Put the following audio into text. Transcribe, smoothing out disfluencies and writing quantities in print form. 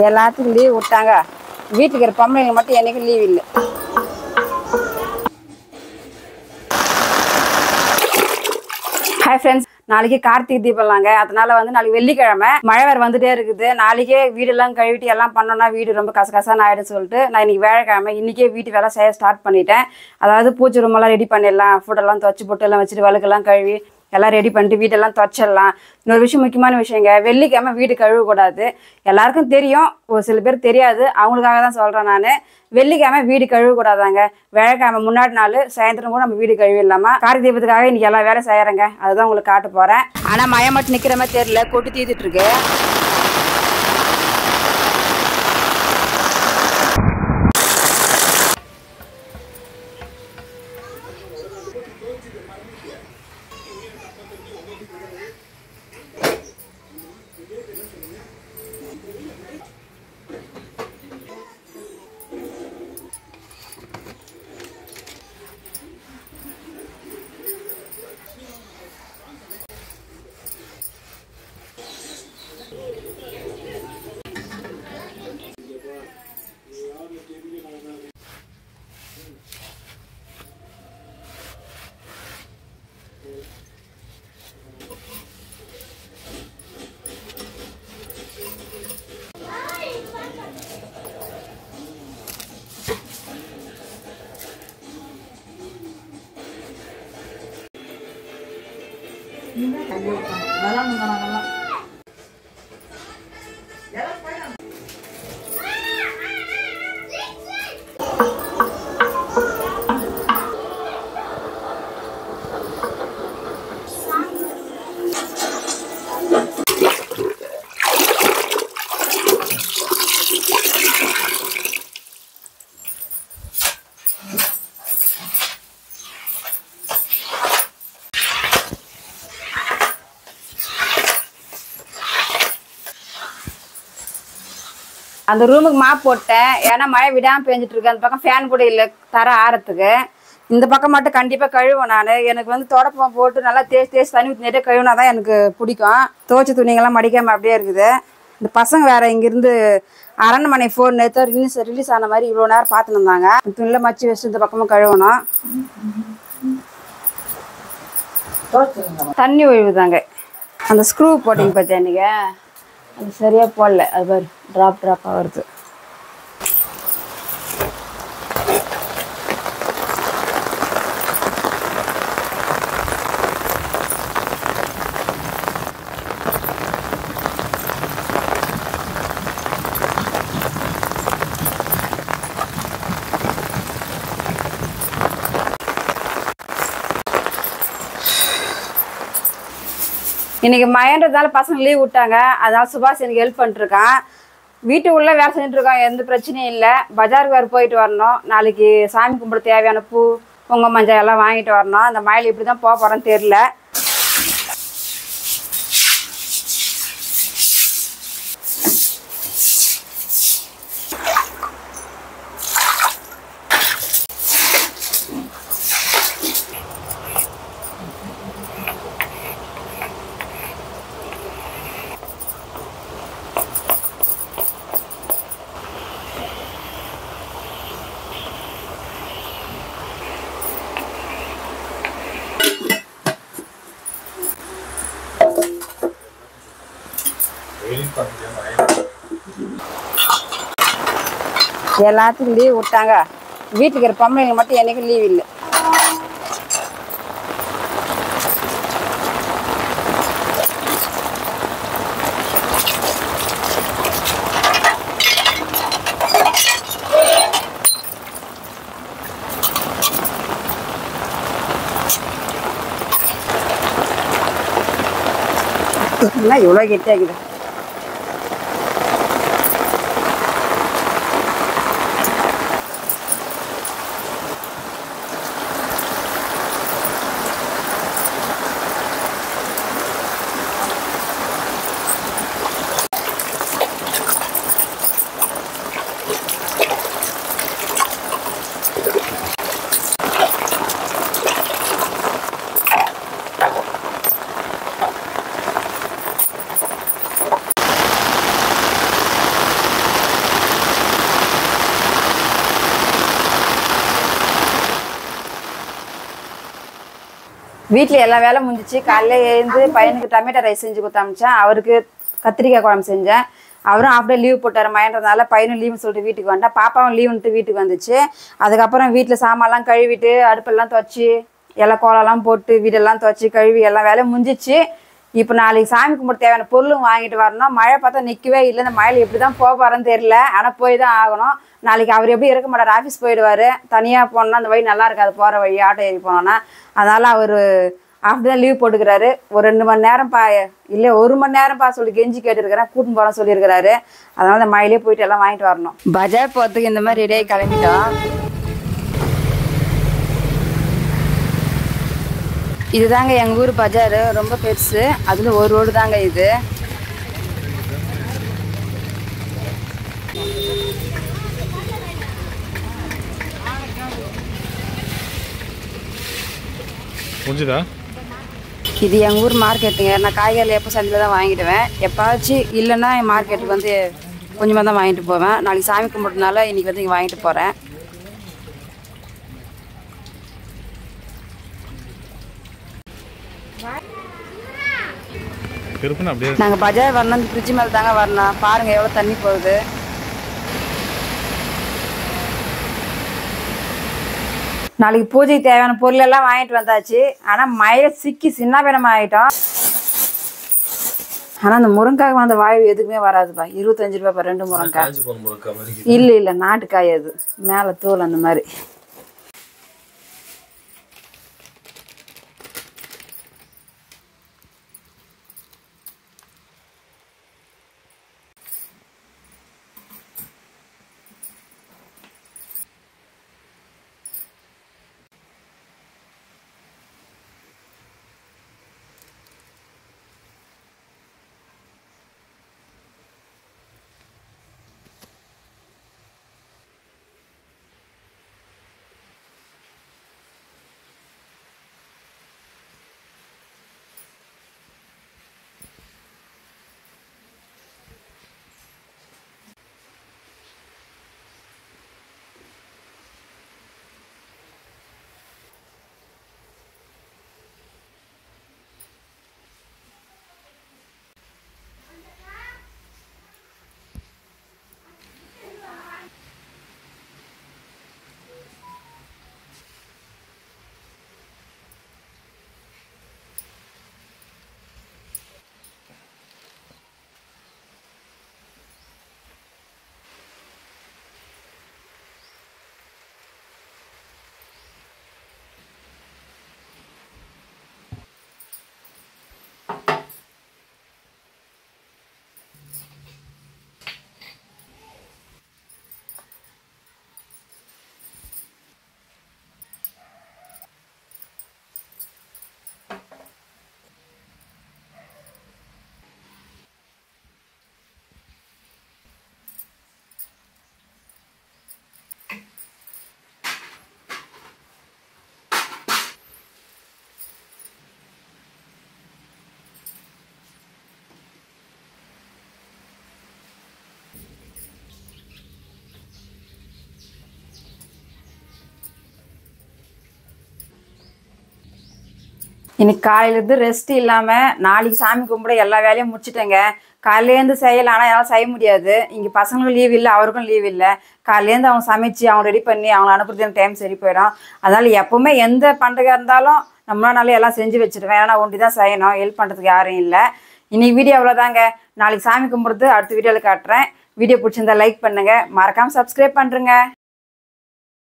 எல்லாத்துக்கும் லீவ் விட்டாங்க. வீட்டுக்கு இருக்கிற பொம்பளைங்க மட்டும் என்னைக்கும் லீவ் இல்லை. ஹாய் ஃப்ரெண்ட்ஸ், நாளைக்கு கார்த்திகை தீபம்லாங்க. அதனால நாளைக்கு வெள்ளிக்கிழமை மழை வேறு வந்துட்டே இருக்குது. நாளைக்கே வீடெல்லாம் கழுவிட்டு எல்லாம் பண்ணோன்னா வீடு ரொம்ப கசகசான்னு ஆகிடுன்னு சொல்லிட்டு நான் இன்னைக்கு வேலைக்கிழமை இன்னைக்கே வீட்டு வேலை செய்ய ஸ்டார்ட் பண்ணிட்டேன். அதாவது பூச்சி ரூமெல்லாம் ரெடி பண்ணிடலாம், ஃபுட்டெல்லாம் துவச்சி போட்டு எல்லாம் வச்சுட்டு வழுக்கெல்லாம் கழுவி எல்லாம் ரெடி பண்ணிட்டு வீட்டெல்லாம் துவைச்சிடலாம். இன்னொரு விஷயம், முக்கியமான விஷயங்க, வெள்ளிக்கிழமை வீடு கழுவக்கூடாது. எல்லாருக்கும் தெரியும், ஒரு சில பேர் தெரியாது, அவங்களுக்காக தான் சொல்கிறேன் நான். வெள்ளிக்கிழமை வீடு கழுவக்கூடாதாங்க. வியாழக்கிழமை முன்னாடி நாள் சாயந்தரம் கூட நம்ம வீடு கழுவிடலாமா. கார்த்திகை தீபத்துக்காக இன்னைக்கு எல்லா வேலை செய்யறேங்க. அதுதான் உங்களுக்கு காட்ட போகிறேன். ஆனால் மழை மட்டும் நிற்கிற மாதிரி தெரியல, கொட்டி தீர்த்துட்டு இருக்கு. அந்த ரூமுக்கு மாப் போட்டேன், ஏன்னா மழை விடாமல் பெஞ்சிட்டு இருக்கு. அந்த பக்கம் ஃபேன் கூட இல்லை தர ஆறத்துக்கு. இந்த பக்கம் மட்டும் கண்டிப்பாக கழுவேன் நான். எனக்கு தொடப்பம் போட்டு நல்லா தேய்ச்சி தண்ணி ஊற்றி நிறைய கழுவினா தான் எனக்கு பிடிக்கும். துவைச்ச துணிங்கெல்லாம் மடிக்காமல் அப்படியே இருக்குது. இந்த பசங்க வேறு இங்கேருந்து அரண்மனை ஃபோன் நேற்று ரிலீஸ் ஆன மாதிரி இவ்வளோ நேரம் பார்த்துன்னு இருந்தாங்க. துணியில் மச்சி வச்சு இந்த பக்கமும் கழுவணும். தண்ணி ஒழுகுதாங்க. அந்த ஸ்க்ரூ போட்டிங்க பார்த்தியா அன்றைக்கி, அது சரியாக போடல. அது பாரு ட்ராப்பாக வருது. இன்றைக்கி மழைன்றதால பசங்க லீவ் விட்டாங்க. அதனால் சுபாஷ் எனக்கு ஹெல்ப் பண்ணிட்டுருக்கான். வீட்டுக்குள்ளே வேலை செஞ்சுட்ருக்கான், எந்த பிரச்சனையும் இல்லை. பஜாருக்கு வேறு போயிட்டு வரணும். நாளைக்கு சாமி கும்பிட தேவையான பூ, பொங்கல் மஞ்சள் எல்லாம் வாங்கிட்டு வரணும். அந்த மழையில் இப்படி தான் போக போகிறேன்னு தெரில. எல்லாத்துக்கும் லீவ் விட்டாங்க. வீட்டுக்கு இருக்கிற பொம்பளைங்க மட்டும் என்னைக்கும் லீவ் இல்லை. இவ்வளோ கெட்டியாக இருக்குது. வீட்டில் எல்லா வேலை முடிஞ்சிச்சு. காலையில் எழுந்து பையனுக்கு டொமேட்டோ ரைஸ் செஞ்சு கொடுத்தாமிச்சேன். அவருக்கு கத்திரிக்காய் குழம்பு செஞ்சேன். அவரும் ஆஃப் டே லீவ் போட்டார் மயன்றதுனால பையனும் லீவுன்னு சொல்லிட்டு வீட்டுக்கு வந்தேன். பாப்பாவும் லீவுன்ட்டு வீட்டுக்கு வந்துச்சு. அதுக்கப்புறம் வீட்டில் சாமான்லாம் கழுவிட்டு அடுப்பெல்லாம் துவச்சி எல்லாம் கோலம்லாம் போட்டு வீடெல்லாம் துவச்சி கழுவி எல்லா வேலையும் முடிஞ்சிச்சு. இப்போ நாளைக்கு சாமி கும்பிட்டு தேவையான பொருளும் வாங்கிட்டு வரணும். மழை பார்த்தா நிற்கவே இல்லை. இந்த மழையில் எப்படி தான் போக போகிறேன்னு தெரியல. ஆனால் போய் தான் ஆகணும். நாளைக்கு அவர் எப்படி இருக்க மாட்டார், ஆஃபீஸ் போயிடுவார். தனியாக போனோன்னா அந்த வழி நல்லா இருக்காது, போகிற வழி ஆட்டோ ஏறி போனோன்னா. அதனால் அவர் ஆஃப் தான் லீவ் போட்டுக்கிறாரு. ஒரு 2 மணி நேரம்ப்பா இல்லை 1 மணி நேரம்ப்பா சொல்லி கெஞ்சி கேட்டுருக்கிறேன். கூட்டின்னு போகிறோம் சொல்லியிருக்கிறாரு. அதனால் அந்த மழையிலே போயிட்டு எல்லாம் வாங்கிட்டு வரணும். பஜார் போகிறதுக்கு இந்த மாதிரி ரெடியாகி கிளம்பிட்டோம். இதுதாங்க எங்கள் ஊர் பஜார், ரொம்ப பெருசு. அதில் ஒரு ரோடு தாங்க இது. இது எங்கள் ஊர் மார்க்கெட்டுங்க. நான் காய்கறி எப்போ சந்தையில் தான் வாங்கிடுவேன். எப்பாச்சும் இல்லைன்னா என் மார்க்கெட்டுக்கு வந்து கொஞ்சமாக தான் வாங்கிட்டு போவேன். நாளைக்கு சாமி கும்பிட்றதுனால இன்றைக்கி வந்து இங்கே வாங்கிட்டு போகிறேன். நாங்கள் பஜார் வரணும், ஃப்ரிட்ஜ் மேலே தாங்க வரணும். பாருங்கள் எவ்வளோ தண்ணி போகுது. நாளைக்கு பூஜைக்கு தேவையான பொருள் எல்லாம் வாங்கிட்டு வந்தாச்சு. ஆனால் மழை சிக்கி சின்ன பின்னமாக ஆகிட்டோம். ஆனால் அந்த முருங்காய் அந்த வாய்வு எதுக்குமே வராதுப்பா. 25 ரூபாய்ப்பா 2 முருங்காய். இல்லை நாட்டுக்காய், அது மேலே தோல் அந்த மாதிரி. இன்னைக்கு காலையிலேருந்து ரெஸ்ட் இல்லாமல் நாளைக்கு சாமி கும்பிட எல்லா வேலையும் முடிச்சுட்டேங்க. காலையிலேருந்து செய்யலாம், ஆனால் என்னால் செய்ய முடியாது. இங்கே பசங்களுக்கும் லீவ் இல்லை, அவருக்கும் லீவ் இல்லை. காலையிலேருந்து அவங்க சமைச்சு அவங்க ரெடி பண்ணி அவங்கள அனுப்புறது எனக்கு டைம் சரி போயிடும். அதனால் எப்போவுமே எந்த பண்டிகை இருந்தாலும் நம்மளால எல்லாம் செஞ்சு வச்சுருவேன். ஏன்னா ஒண்டி தான் செய்யணும், ஹெல்ப் பண்ணுறதுக்கு யாரும் இல்லை. இன்னைக்கு வீடியோ அவ்வளோதாங்க. நாளைக்கு சாமி கும்பிட்றது அடுத்த வீடியோவில் காட்டுறேன். வீடியோ பிடிச்சிருந்தா லைக் பண்ணுங்கள், மறக்காமல் சப்ஸ்கிரைப் பண்ணுறேங்க.